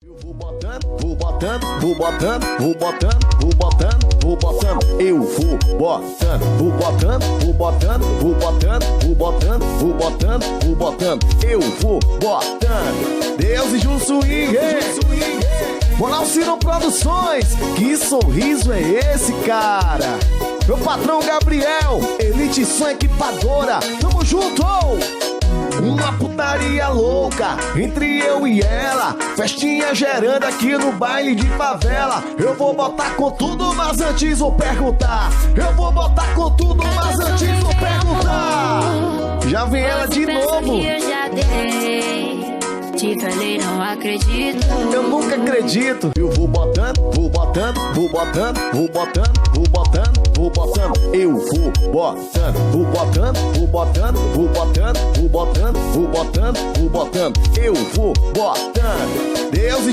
Eu vou botando, vou botando, vou botando, vou botando, vou botando, vou botando. Eu vou botando, vou botando, vou botando, vou botando, vou botando, vou botando, vou botando. Eu vou botando. Deus e Ju Swing, Monalcino Produções. Que sorriso é esse, cara? Meu patrão Gabriel, Elite Som Equipadora. Tamo junto! Uma putaria louca entre eu e ela, festinha gerando aqui no baile de favela. Eu vou botar com tudo, mas antes vou perguntar. Eu vou botar com tudo, mas antes vou perguntar. Já vem ela de novo. Eu já dei, te falei, não acredito. Eu nunca acredito. Eu vou botando, vou botando, vou botando, vou botando, vou botando, vou botando. Eu vou botando, vou botando, vou botando, vou botando, vou botando, vou botando, vou botando. Eu vou botando. Deus